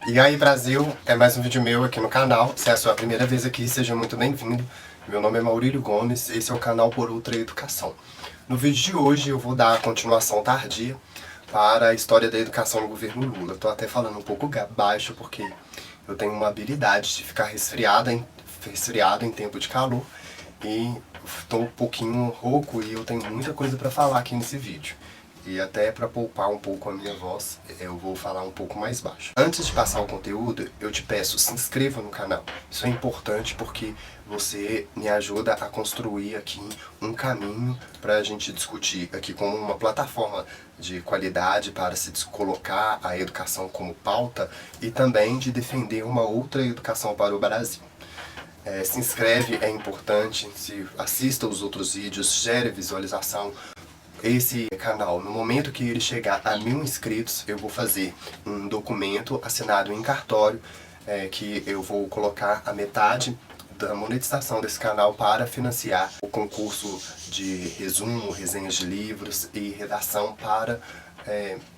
E aí, Brasil, é mais um vídeo meu aqui no canal. Se é a sua primeira vez aqui, seja muito bem-vindo. Meu nome é Maurílio Gomes, esse é o canal Por Ultra Educação. No vídeo de hoje eu vou dar a continuação tardia para a história da educação no governo Lula. Estou até falando um pouco baixo porque eu tenho uma habilidade de ficar resfriado em tempo de calor e estou um pouquinho rouco e eu tenho muita coisa para falar aqui nesse vídeo. E até para poupar um pouco a minha voz, eu vou falar um pouco mais baixo. Antes de passar o conteúdo, eu te peço, se inscreva no canal. Isso é importante porque você me ajuda a construir aqui um caminho para a gente discutir aqui como uma plataforma de qualidade para se colocar a educação como pauta e também de defender uma outra educação para o Brasil. Se inscreve, é importante, assista os outros vídeos, gere visualização. Esse canal, no momento que ele chegar a 1000 inscritos, eu vou fazer um documento assinado em cartório, que eu vou colocar a metade da monetização desse canal para financiar o concurso de resumo, resenhas de livros e redação para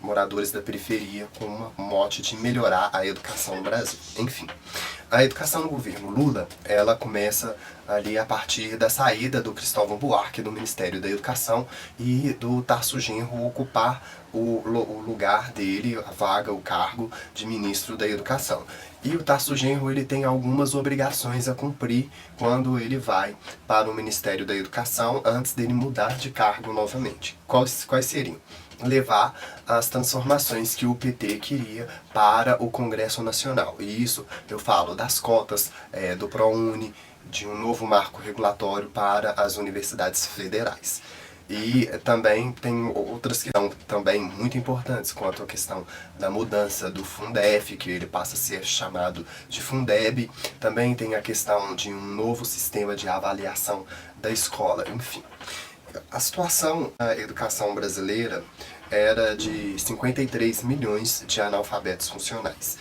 moradores da periferia, com uma mote de melhorar a educação no Brasil. Enfim, a educação no governo Lula, ela começa ali a partir da saída do Cristóvão Buarque do Ministério da Educação e do Tarso Genro ocupar o lugar dele, a vaga, o cargo de ministro da Educação. E o Tarso Genro, ele tem algumas obrigações a cumprir quando ele vai para o Ministério da Educação antes dele mudar de cargo novamente. Quais seriam? Levar as transformações que o PT queria para o Congresso Nacional. E isso eu falo das cotas, do ProUni, de um novo marco regulatório para as universidades federais. E também tem outras que são também muito importantes, quanto à questão da mudança do Fundef, que ele passa a ser chamado de Fundeb. Também tem a questão de um novo sistema de avaliação da escola, enfim. A situação da educação brasileira era de 53 milhões de analfabetos funcionais.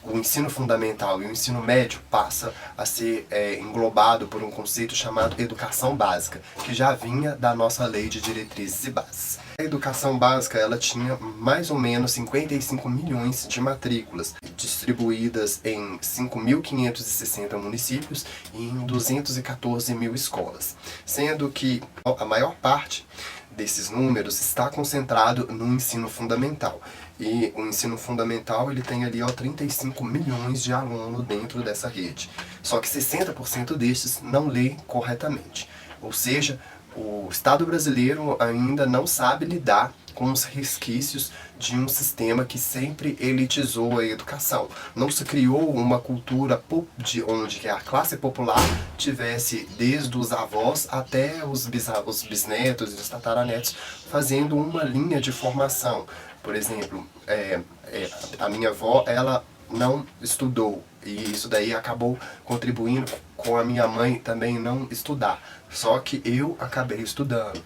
O ensino fundamental e o ensino médio passa a ser englobado por um conceito chamado educação básica, que já vinha da nossa lei de diretrizes e bases. A educação básica, ela tinha mais ou menos 55 milhões de matrículas, distribuídas em 5.560 municípios e em 214 mil escolas, sendo que a maior parte desses números está concentrado no ensino fundamental. E o ensino fundamental, ele tem ali 35 milhões de alunos dentro dessa rede. Só que 60% destes não lê corretamente. Ou seja, o Estado brasileiro ainda não sabe lidar com os resquícios de um sistema que sempre elitizou a educação. Não se criou uma cultura onde a classe popular tivesse, desde os avós até os bisnetos e os tataranetos, fazendo uma linha de formação. Por exemplo, a minha avó, ela não estudou, e isso daí acabou contribuindo com a minha mãe também não estudar. Só que eu acabei estudando.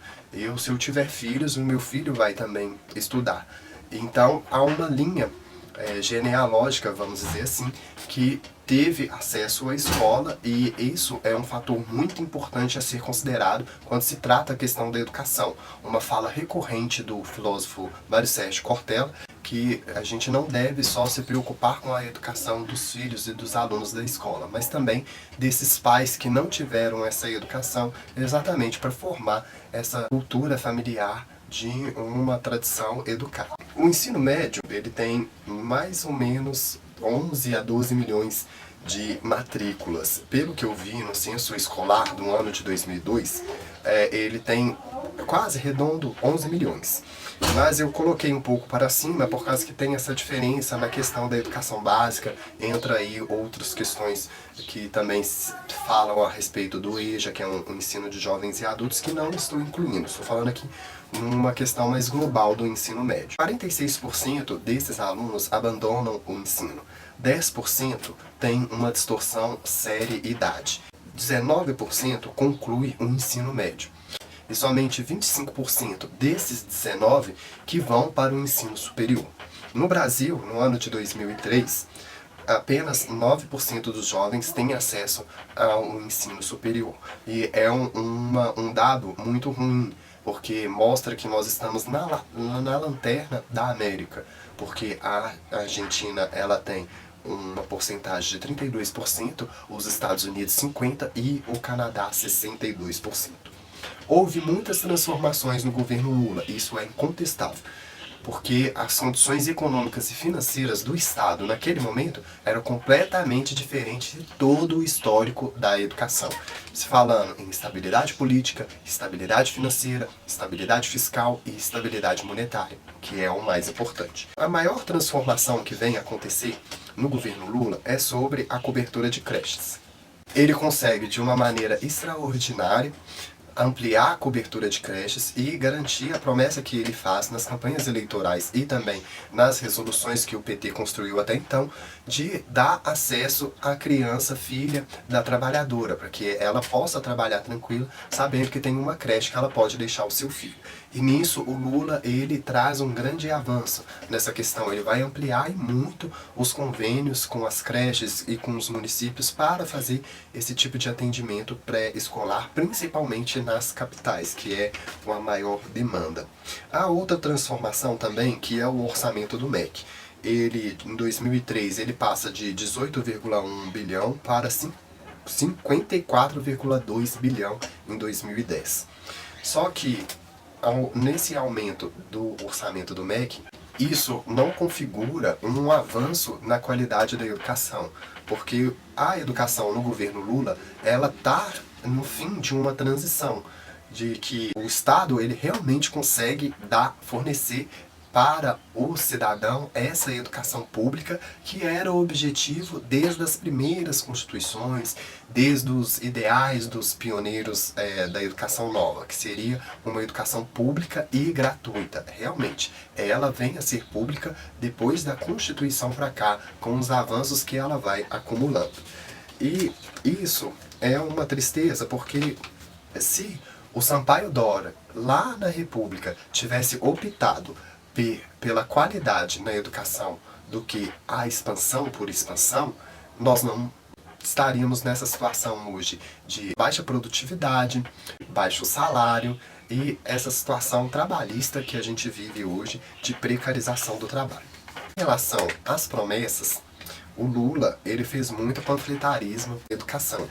Se eu tiver filhos, o meu filho vai também estudar. Então há uma linha genealógica, vamos dizer assim, que teve acesso à escola, e isso é um fator muito importante a ser considerado quando se trata a questão da educação. Uma fala recorrente do filósofo Mário Sérgio Cortella, que a gente não deve só se preocupar com a educação dos filhos e dos alunos da escola, mas também desses pais que não tiveram essa educação, exatamente para formar essa cultura familiar de uma tradição educada. O ensino médio, ele tem mais ou menos 11 a 12 milhões de matrículas. Pelo que eu vi no censo escolar do ano de 2002, ele tem quase redondo 11 milhões. Mas eu coloquei um pouco para cima por causa que tem essa diferença na questão da educação básica. Entra aí outras questões que também falam a respeito do EJA, que é um ensino de jovens e adultos, que não estou incluindo. Estou falando aqui numa questão mais global do ensino médio. 46% desses alunos abandonam o ensino. 10% tem uma distorção séria-idade. 19% conclui o ensino médio. E somente 25% desses 19% que vão para o ensino superior. No Brasil, no ano de 2003, apenas 9% dos jovens têm acesso ao ensino superior. E é um dado muito ruim, porque mostra que nós estamos na lanterna da América, porque a Argentina, ela tem uma porcentagem de 32%, os Estados Unidos 50% e o Canadá 62%. Houve muitas transformações no governo Lula, isso é incontestável, porque as condições econômicas e financeiras do Estado naquele momento eram completamente diferentes de todo o histórico da educação. Se falando em estabilidade política, estabilidade financeira, estabilidade fiscal e estabilidade monetária, que é o mais importante. A maior transformação que vem a acontecer no governo Lula é sobre a cobertura de creches. Ele consegue, de uma maneira extraordinária, ampliar a cobertura de creches e garantir a promessa que ele faz nas campanhas eleitorais e também nas resoluções que o PT construiu até então, de dar acesso à criança filha da trabalhadora, para que ela possa trabalhar tranquila, sabendo que tem uma creche que ela pode deixar o seu filho. E nisso o Lula, ele traz um grande avanço nessa questão. Ele vai ampliar muito os convênios com as creches e com os municípios para fazer esse tipo de atendimento pré-escolar, principalmente nas capitais, que é uma maior demanda. A outra transformação também, que é o orçamento do MEC. Ele, em 2003, ele passa de 18,1 bilhão para 54,2 bilhão em 2010. Só que nesse aumento do orçamento do MEC, isso não configura um avanço na qualidade da educação, porque a educação no governo Lula, ela está no fim de uma transição, de que o Estado ele realmente consegue fornecer para o cidadão essa educação pública que era o objetivo desde as primeiras constituições, desde os ideais dos pioneiros da educação nova, que seria uma educação pública e gratuita. Realmente, ela vem a ser pública depois da Constituição para cá, com os avanços que ela vai acumulando. E isso é uma tristeza, porque se o Sampaio Dora, lá na República, tivesse optado pela qualidade na educação do que a expansão por expansão, nós não estaríamos nessa situação hoje de baixa produtividade, baixo salário e essa situação trabalhista que a gente vive hoje de precarização do trabalho. Em relação às promessas, o Lula ele fez muito panfletarismo na educação.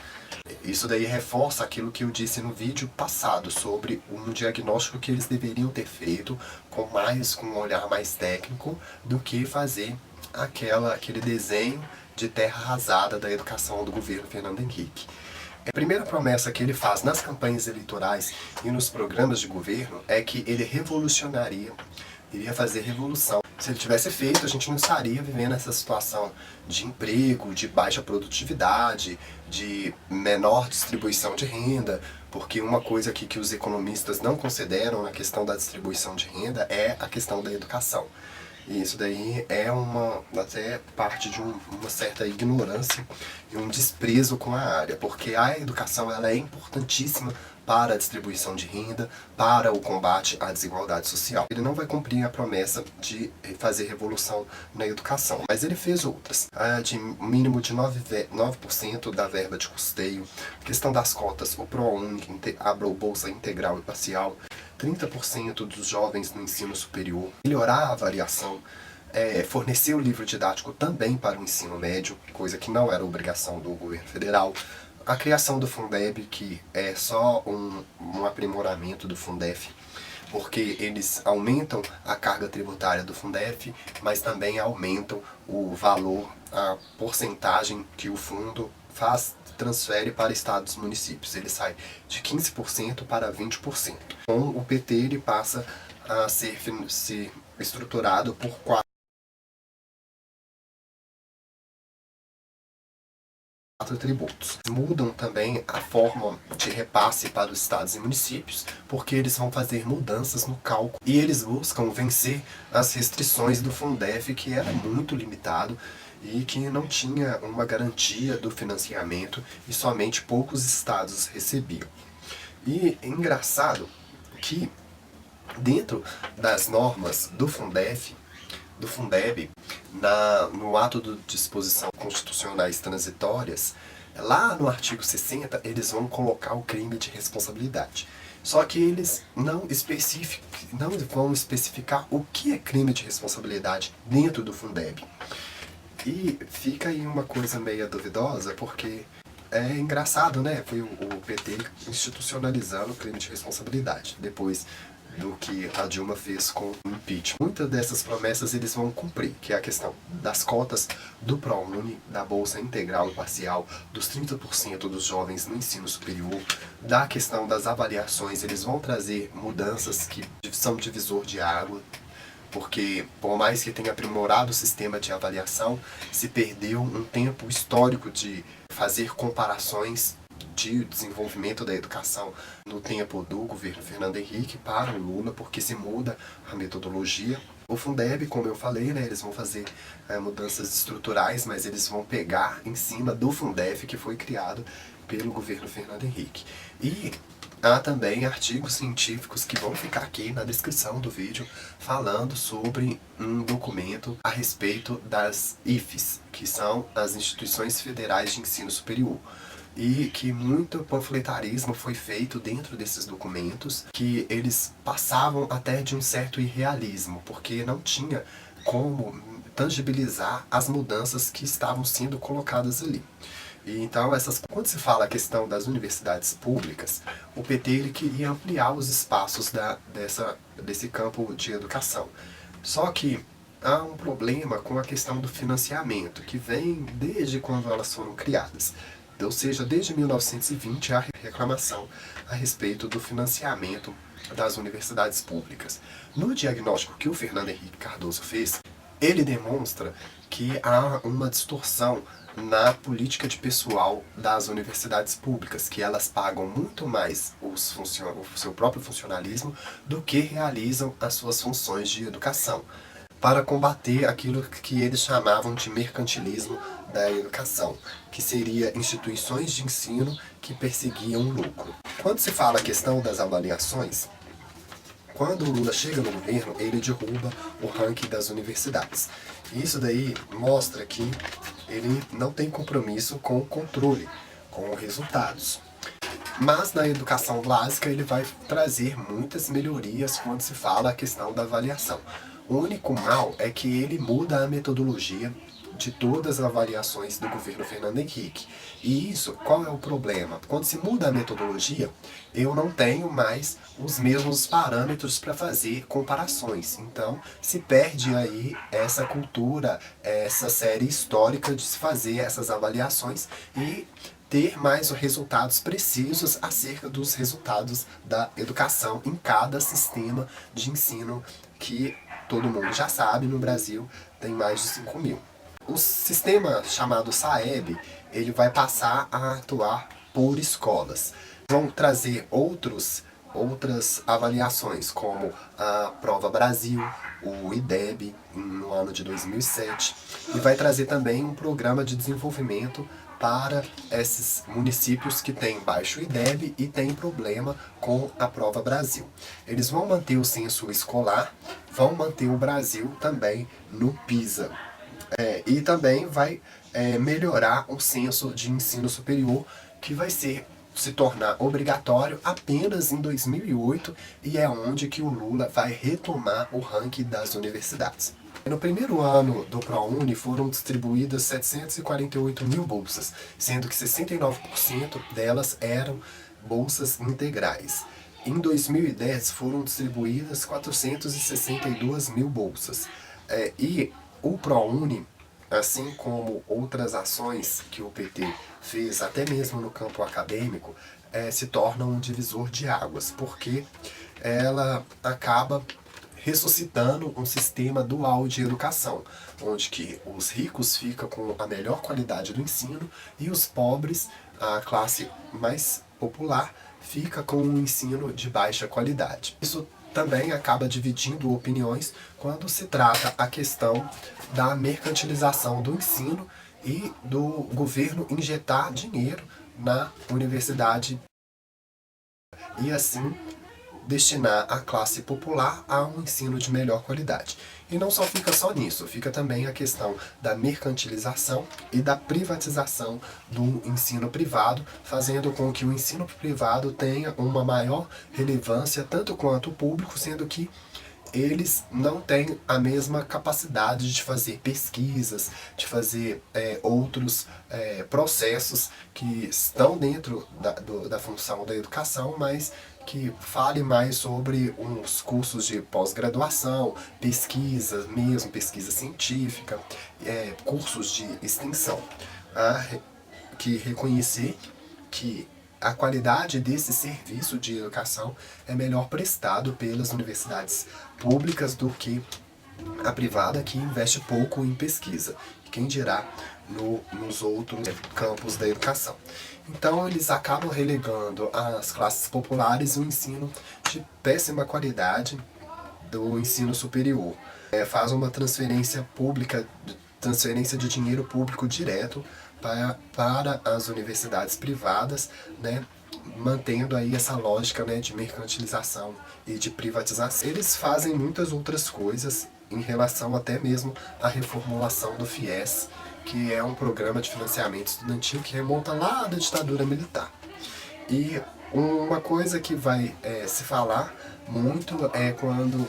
Isso daí reforça aquilo que eu disse no vídeo passado sobre um diagnóstico que eles deveriam ter feito com um olhar mais técnico do que fazer aquele desenho de terra arrasada da educação do governo Fernando Henrique. A primeira promessa que ele faz nas campanhas eleitorais e nos programas de governo é que ele revolucionaria, iria fazer revolução. Se ele tivesse feito, a gente não estaria vivendo essa situação de emprego, de baixa produtividade, de menor distribuição de renda, porque uma coisa aqui que os economistas não consideram na questão da distribuição de renda é a questão da educação. E isso daí é até parte de uma certa ignorância e um desprezo com a área, porque a educação ela é importantíssima para a distribuição de renda, para o combate à desigualdade social. Ele não vai cumprir a promessa de fazer revolução na educação, mas ele fez outras. De mínimo de 9% da verba de custeio, questão das cotas, o ProUni, a Bolsa Integral e Parcial, 30% dos jovens no ensino superior, melhorar a avaliação, fornecer o livro didático também para o ensino médio, coisa que não era obrigação do governo federal, a criação do Fundeb, que é só um aprimoramento do Fundef, porque eles aumentam a carga tributária do Fundef, mas também aumentam o valor, a porcentagem que o fundo transfere para estados e municípios. Ele sai de 15% para 20%. Com o PT ele passa a ser estruturado por 4 tributos. Mudam também a forma de repasse para os estados e municípios, porque eles vão fazer mudanças no cálculo e eles buscam vencer as restrições do Fundef, que era muito limitado e que não tinha uma garantia do financiamento e somente poucos estados recebiam. E é engraçado que dentro das normas do Fundeb, no ato de disposição constitucionais transitórias, lá no artigo 60, eles vão colocar o crime de responsabilidade. Só que eles não vão especificar o que é crime de responsabilidade dentro do Fundeb. E fica aí uma coisa meio duvidosa, porque é engraçado, né? Foi o PT institucionalizando o crime de responsabilidade, depois do que a Dilma fez com o impeachment. Muitas dessas promessas eles vão cumprir, que é a questão das cotas do ProUni, da bolsa integral e parcial, dos 30% dos jovens no ensino superior, da questão das avaliações. Eles vão trazer mudanças que são divisor de água, porque por mais que tenha aprimorado o sistema de avaliação, se perdeu um tempo histórico de fazer comparações de desenvolvimento da educação no tempo do governo Fernando Henrique para o Lula, porque se muda a metodologia. O Fundeb, como eu falei, né, eles vão fazer mudanças estruturais, mas eles vão pegar em cima do Fundef, que foi criado pelo governo Fernando Henrique. E há também artigos científicos que vão ficar aqui na descrição do vídeo falando sobre um documento a respeito das IFES, que são as Instituições Federais de Ensino Superior. E que muito panfletarismo foi feito dentro desses documentos, que eles passavam até de um certo irrealismo, porque não tinha como tangibilizar as mudanças que estavam sendo colocadas ali. E então, quando se fala a questão das universidades públicas, o PT ele queria ampliar os espaços desse campo de educação. Só que há um problema com a questão do financiamento, que vem desde quando elas foram criadas. Ou seja, desde 1920 há reclamação a respeito do financiamento das universidades públicas. No diagnóstico que o Fernando Henrique Cardoso fez, ele demonstra que há uma distorção na política de pessoal das universidades públicas, que elas pagam muito mais o seu próprio funcionalismo do que realizam as suas funções de educação, para combater aquilo que eles chamavam de mercantilismo da educação, que seria instituições de ensino que perseguiam o lucro. Quando se fala a questão das avaliações, quando o Lula chega no governo, ele derruba o ranking das universidades. Isso daí mostra que ele não tem compromisso com o controle, com os resultados. Mas na educação básica ele vai trazer muitas melhorias quando se fala a questão da avaliação. O único mal é que ele muda a metodologia de todas as avaliações do governo Fernando Henrique. E isso, qual é o problema? Quando se muda a metodologia, eu não tenho mais os mesmos parâmetros para fazer comparações. Então, se perde aí essa cultura, essa série histórica de se fazer essas avaliações e ter mais os resultados precisos acerca dos resultados da educação em cada sistema de ensino que todo mundo já sabe, no Brasil tem mais de 5 mil. O sistema chamado SAEB, ele vai passar a atuar por escolas. Vão trazer outras avaliações, como a Prova Brasil, o IDEB, no ano de 2007, e vai trazer também um programa de desenvolvimento para esses municípios que têm baixo IDEB e têm problema com a Prova Brasil. Eles vão manter o censo escolar, vão manter o Brasil também no PISA. E também vai melhorar o censo de ensino superior, que vai se tornar obrigatório apenas em 2008, e é onde que o Lula vai retomar o ranking das universidades. No primeiro ano do ProUni foram distribuídas 748 mil bolsas, sendo que 69% delas eram bolsas integrais. Em 2010 foram distribuídas 462 mil bolsas. E o ProUni, assim como outras ações que o PT fez, até mesmo no campo acadêmico, se torna um divisor de águas, porque ela acaba ressuscitando um sistema dual de educação, onde que os ricos ficam com a melhor qualidade do ensino e os pobres, a classe mais popular, fica com um ensino de baixa qualidade. Isso também acaba dividindo opiniões quando se trata a questão da mercantilização do ensino e do governo injetar dinheiro na universidade e assim destinar a classe popular a um ensino de melhor qualidade. E não só fica só nisso, fica também a questão da mercantilização e da privatização do ensino privado, fazendo com que o ensino privado tenha uma maior relevância tanto quanto o público, sendo que eles não têm a mesma capacidade de fazer pesquisas, de fazer outros processos que estão dentro da função da educação, mas que fale mais sobre uns cursos de pós-graduação, pesquisa mesmo, pesquisa científica, cursos de extensão. Que reconhecer que a qualidade desse serviço de educação é melhor prestado pelas universidades públicas do que a privada, que investe pouco em pesquisa. Quem dirá nos outros campos da educação. Então eles acabam relegando às classes populares um ensino de péssima qualidade do ensino superior. Faz uma transferência pública, transferência de dinheiro público direto para as universidades privadas, né, mantendo aí essa lógica, né, de mercantilização e de privatização. Eles fazem muitas outras coisas em relação até mesmo à reformulação do FIES, que é um programa de financiamento estudantil que remonta lá da ditadura militar. E uma coisa que vai se falar muito é quando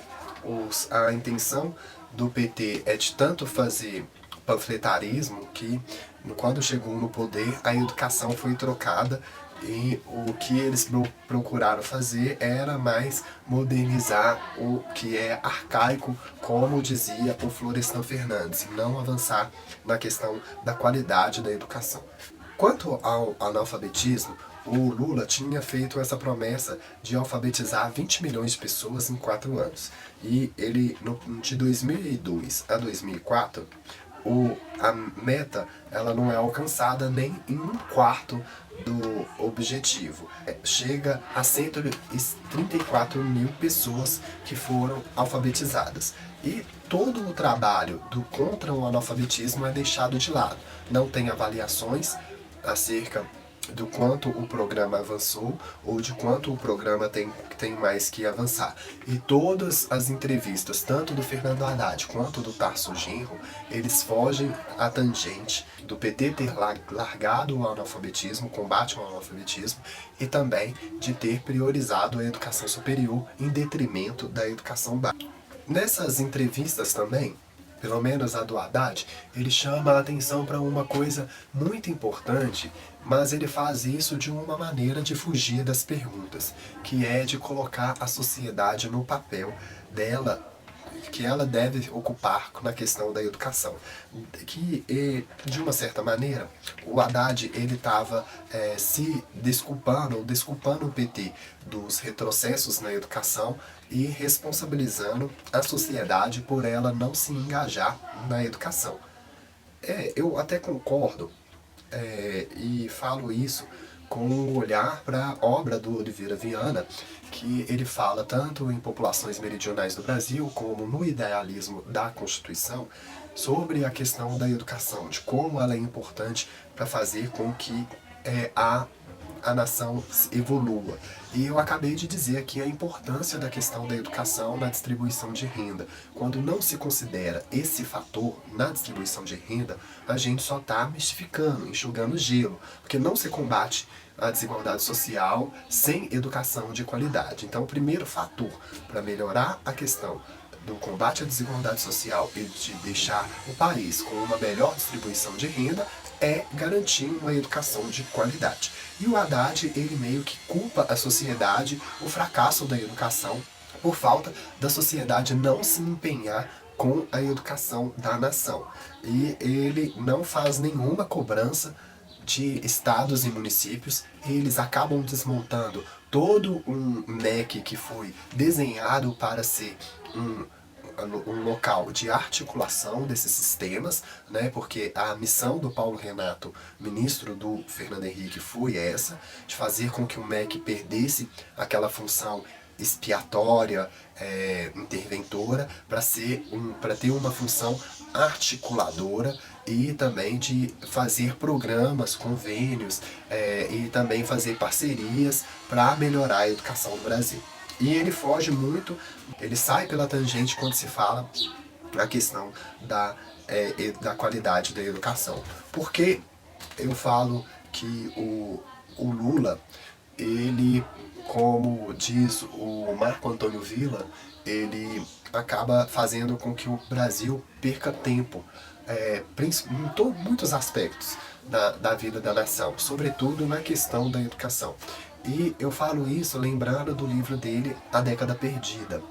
a intenção do PT é de tanto fazer panfletarismo que, quando chegou no poder, a educação foi trocada e o que eles procuraram fazer era mais modernizar o que é arcaico, como dizia o Florestan Fernandes, e não avançar na questão da qualidade da educação. Quanto ao analfabetismo, o Lula tinha feito essa promessa de alfabetizar 20 milhões de pessoas em 4 anos. E ele, de 2002 a 2004, a meta ela não é alcançada nem em 1/4 do objetivo. Chega a 134 mil pessoas que foram alfabetizadas. E todo o trabalho contra o analfabetismo é deixado de lado. Não tem avaliações acerca do quanto o programa avançou ou de quanto o programa tem mais que avançar. E todas as entrevistas, tanto do Fernando Haddad quanto do Tarso Genro, eles fogem à tangente do PT ter largado o analfabetismo, combate ao analfabetismo, e também de ter priorizado a educação superior em detrimento da educação básica. Nessas entrevistas também, pelo menos a do Haddad, ele chama a atenção para uma coisa muito importante, mas ele faz isso de uma maneira de fugir das perguntas, que é de colocar a sociedade no papel dela, que ela deve ocupar na questão da educação. Que, de uma certa maneira, o Haddad estava se desculpando o PT dos retrocessos na educação e responsabilizando a sociedade por ela não se engajar na educação. Eu até concordo e falo isso com um olhar para a obra do Oliveira Viana, que ele fala tanto em Populações Meridionais do Brasil como no Idealismo da Constituição sobre a questão da educação, de como ela é importante para fazer com que a nação evolua. E eu acabei de dizer aqui a importância da questão da educação na distribuição de renda. Quando não se considera esse fator na distribuição de renda, a gente só está mistificando, enxugando gelo, porque não se combate a desigualdade social sem educação de qualidade. Então, o primeiro fator para melhorar a questão do combate à desigualdade social e de deixar o país com uma melhor distribuição de renda é garantir uma educação de qualidade. E o Haddad, ele meio que culpa a sociedade, o fracasso da educação, por falta da sociedade não se empenhar com a educação da nação. E ele não faz nenhuma cobrança de estados e municípios, eles acabam desmontando todo um MEC que foi desenhado para ser um local de articulação desses sistemas, né, porque a missão do Paulo Renato, ministro do Fernando Henrique, foi essa, de fazer com que o MEC perdesse aquela função expiatória, interventora, para ter uma função articuladora e também de fazer programas, convênios e também fazer parcerias para melhorar a educação do Brasil. E ele foge muito, ele sai pela tangente quando se fala a questão da qualidade da educação. Porque eu falo que o Lula, ele, como diz o Marco Antônio Villa, ele acaba fazendo com que o Brasil perca tempo em muitos aspectos da vida da nação, sobretudo na questão da educação. E eu falo isso lembrando do livro dele, A Década Perdida.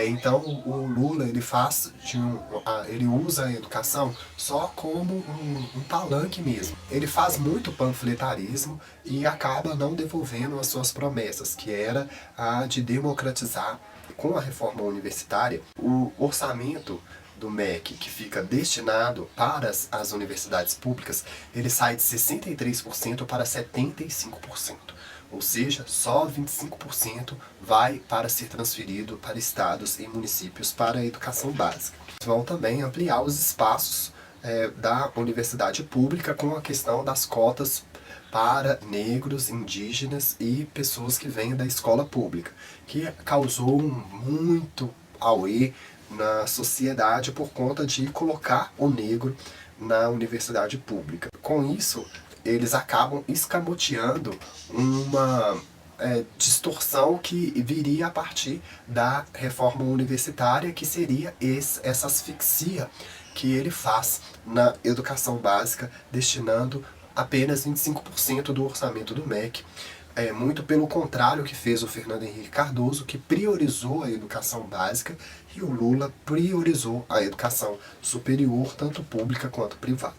Então o Lula ele usa a educação só como um palanque mesmo. Ele faz muito panfletarismo e acaba não devolvendo as suas promessas, que era a de democratizar com a reforma universitária o orçamento do MEC, que fica destinado para as universidades públicas, ele sai de 63% para 75%. Ou seja, só 25% vai para ser transferido para estados e municípios para a educação básica. Vão também ampliar os espaços da universidade pública com a questão das cotas para negros, indígenas e pessoas que vêm da escola pública, que causou muito auê na sociedade por conta de colocar o negro na universidade pública. Com isso, eles acabam escamoteando uma distorção que viria a partir da reforma universitária, que seria essa asfixia que ele faz na educação básica, destinando apenas 25% do orçamento do MEC. Muito pelo contrário que fez o Fernando Henrique Cardoso, que priorizou a educação básica, e o Lula priorizou a educação superior, tanto pública quanto privada.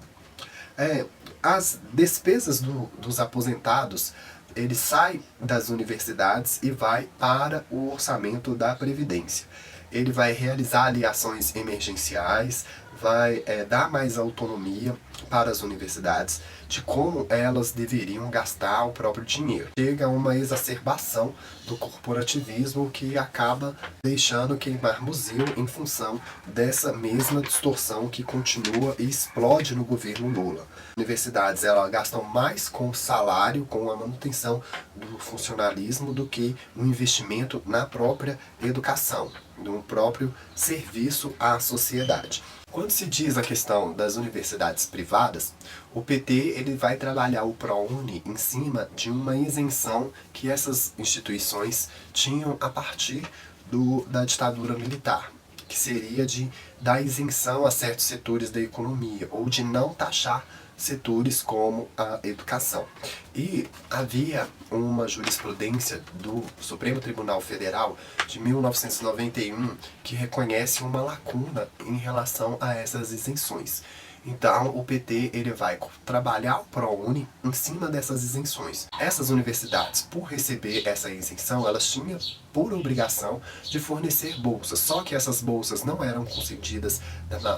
As despesas dos aposentados, ele sai das universidades e vai para o orçamento da Previdência. Ele vai realizar ali ações emergenciais, vai dar mais autonomia para as universidades de como elas deveriam gastar o próprio dinheiro. Chega a uma exacerbação do corporativismo que acaba deixando queimar museu em função dessa mesma distorção que continua e explode no governo Lula. Universidades elas gastam mais com o salário, com a manutenção do funcionalismo, do que no investimento na própria educação, no próprio serviço à sociedade. Quando se diz a questão das universidades privadas, o PT ele vai trabalhar o ProUni em cima de uma isenção que essas instituições tinham a partir da ditadura militar, que seria de dar isenção a certos setores da economia, ou de não taxar setores como a educação. E havia uma jurisprudência do Supremo Tribunal Federal de 1991 que reconhece uma lacuna em relação a essas isenções. Então o PT ele vai trabalhar o ProUni em cima dessas isenções. Essas universidades, por receber essa isenção, elas tinham por obrigação de fornecer bolsas, só que essas bolsas não eram concedidas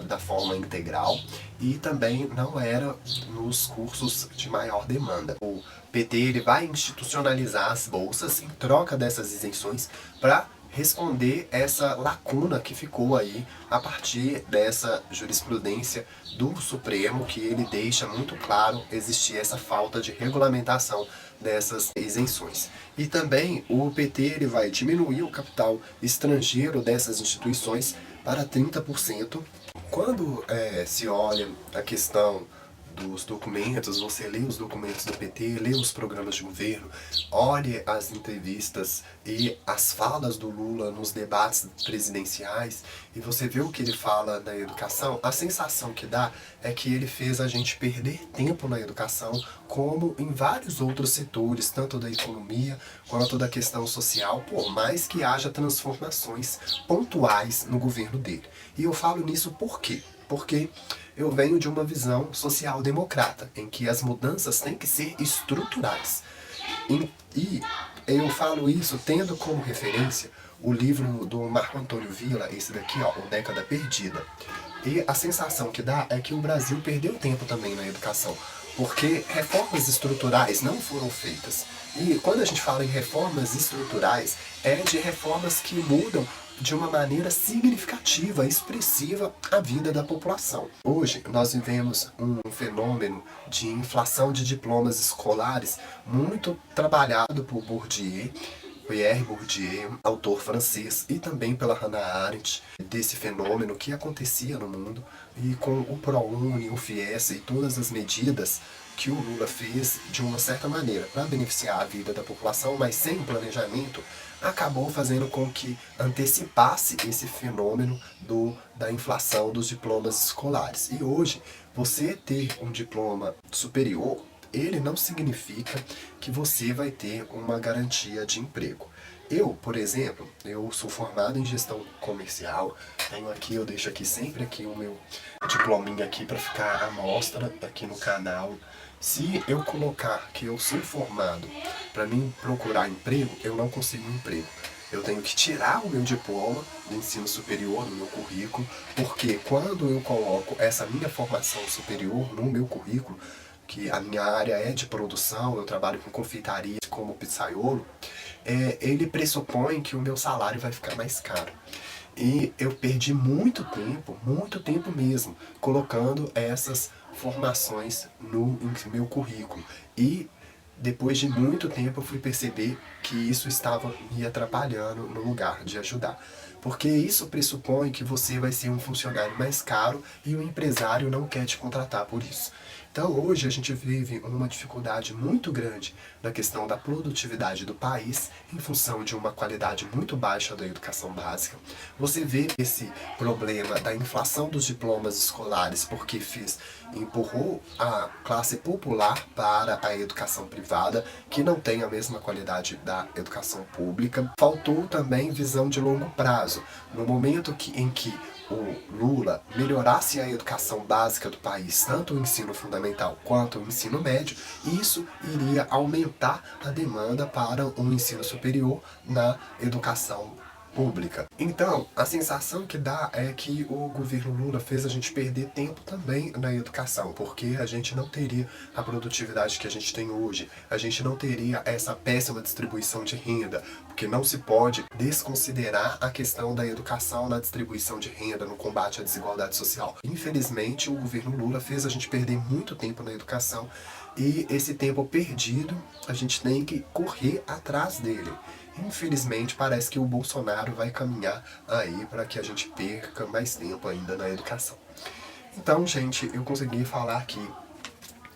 da forma integral e também não era nos cursos de maior demanda. O PT ele vai institucionalizar as bolsas em troca dessas isenções para responder essa lacuna que ficou aí a partir dessa jurisprudência do Supremo, que ele deixa muito claro existir essa falta de regulamentação dessas isenções. E também o PT ele vai diminuir o capital estrangeiro dessas instituições para 30%. Quando se olha a questão dos documentos, você lê os documentos do PT, lê os programas de governo, olhe as entrevistas e as falas do Lula nos debates presidenciais e você vê o que ele fala na educação, a sensação que dá é que ele fez a gente perder tempo na educação, como em vários outros setores, tanto da economia quanto da questão social, por mais que haja transformações pontuais no governo dele. E eu falo nisso por quê? Porque eu venho de uma visão social-democrata, em que as mudanças têm que ser estruturais. E eu falo isso tendo como referência o livro do Marco Antônio Villa, esse daqui, ó, O Década Perdida. E a sensação que dá é que o Brasil perdeu tempo também na educação, porque reformas estruturais não foram feitas. E quando a gente fala em reformas estruturais, é de reformas que mudam de uma maneira significativa, expressiva, a vida da população. Hoje nós vivemos um fenômeno de inflação de diplomas escolares muito trabalhado por Pierre Bourdieu, autor francês, e também pela Hannah Arendt, desse fenômeno que acontecia no mundo e com o ProUni, o FIES e todas as medidas que o Lula fez de uma certa maneira para beneficiar a vida da população, mas sem planejamento, acabou fazendo com que antecipasse esse fenômeno da inflação dos diplomas escolares. E hoje, você ter um diploma superior, ele não significa que você vai ter uma garantia de emprego. Eu, por exemplo, eu sou formado em gestão comercial, tenho aqui, eu deixo aqui sempre aqui o meu diplominha aqui para ficar à mostra aqui no canal. Se eu colocar que eu sou formado para mim procurar emprego, eu não consigo emprego. Eu tenho que tirar o meu diploma do ensino superior do meu currículo, porque quando eu coloco essa minha formação superior no meu currículo, que a minha área é de produção, eu trabalho com confeitaria como pizzaiolo, ele pressupõe que o meu salário vai ficar mais caro. E eu perdi muito tempo mesmo, colocando essas formações no meu currículo. E depois de muito tempo eu fui perceber que isso estava me atrapalhando no lugar de ajudar. Porque isso pressupõe que você vai ser um funcionário mais caro e o empresário não quer te contratar por isso. Então hoje a gente vive uma dificuldade muito grande na questão da produtividade do país em função de uma qualidade muito baixa da educação básica. Você vê esse problema da inflação dos diplomas escolares porque empurrou a classe popular para a educação privada, que não tem a mesma qualidade da educação pública. Faltou também visão de longo prazo. No momento em que o Lula melhorasse a educação básica do país, tanto o ensino fundamental quanto o ensino médio, isso iria aumentar a demanda para um ensino superior na educação pública. Então, a sensação que dá é que o governo Lula fez a gente perder tempo também na educação, porque a gente não teria a produtividade que a gente tem hoje, a gente não teria essa péssima distribuição de renda, porque não se pode desconsiderar a questão da educação na distribuição de renda, no combate à desigualdade social. Infelizmente, o governo Lula fez a gente perder muito tempo na educação, e esse tempo perdido, a gente tem que correr atrás dele. Infelizmente, parece que o Bolsonaro vai caminhar aí para que a gente perca mais tempo ainda na educação. Então, gente, eu consegui falar aqui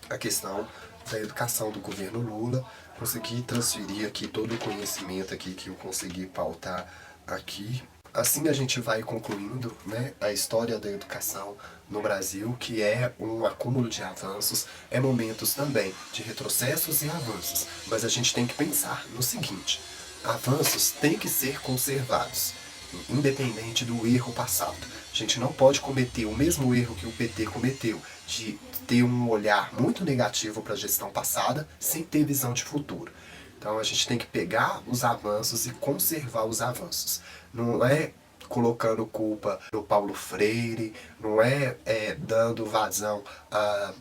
a questão da educação do governo Lula, consegui transferir aqui todo o conhecimento aqui que eu consegui pautar aqui. Assim a gente vai concluindo, né, a história da educação no Brasil, que é um acúmulo de avanços, momentos também de retrocessos e avanços, mas a gente tem que pensar no seguinte: avanços têm que ser conservados, independente do erro passado. A gente não pode cometer o mesmo erro que o PT cometeu, de ter um olhar muito negativo para a gestão passada, sem ter visão de futuro. Então a gente tem que pegar os avanços e conservar os avanços. Não é colocando culpa no Paulo Freire, não é dando vazão a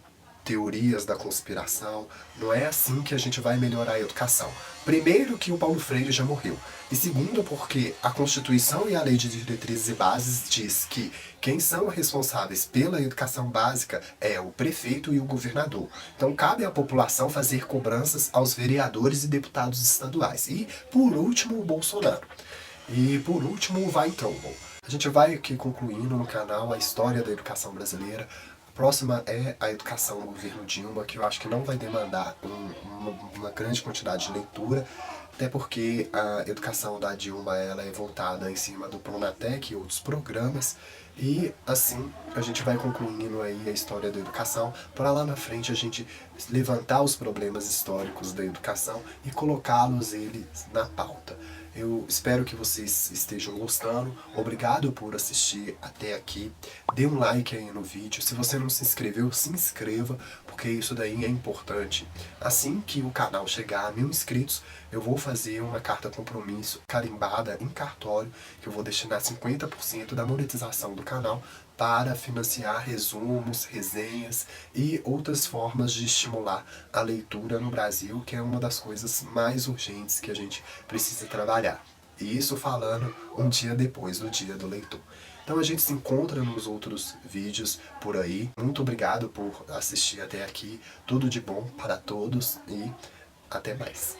teorias da conspiração. Não é assim que a gente vai melhorar a educação. Primeiro, que o Paulo Freire já morreu. E segundo, porque a Constituição e a Lei de Diretrizes e Bases diz que quem são responsáveis pela educação básica é o prefeito e o governador. Então cabe à população fazer cobranças aos vereadores e deputados estaduais. E, por último, o Bolsonaro. E, por último, o Weintraub. A gente vai aqui concluindo no canal a história da educação brasileira. A próxima é a educação do governo Dilma, que eu acho que não vai demandar uma grande quantidade de leitura, até porque a educação da Dilma ela é voltada em cima do Pronatec e outros programas, e assim a gente vai concluindo aí a história da educação, para lá na frente a gente levantar os problemas históricos da educação e colocá-los na pauta. Eu espero que vocês estejam gostando. Obrigado por assistir até aqui. Dê um like aí no vídeo. Se você não se inscreveu, se inscreva, porque isso daí é importante. Assim que o canal chegar a 1000 inscritos, eu vou fazer uma carta compromisso carimbada em cartório, que eu vou destinar 50% da monetização do canal para financiar resumos, resenhas e outras formas de estimular a leitura no Brasil, que é uma das coisas mais urgentes que a gente precisa trabalhar. E isso falando um dia depois do Dia do Leitor. Então a gente se encontra nos outros vídeos por aí. Muito obrigado por assistir até aqui. Tudo de bom para todos e até mais.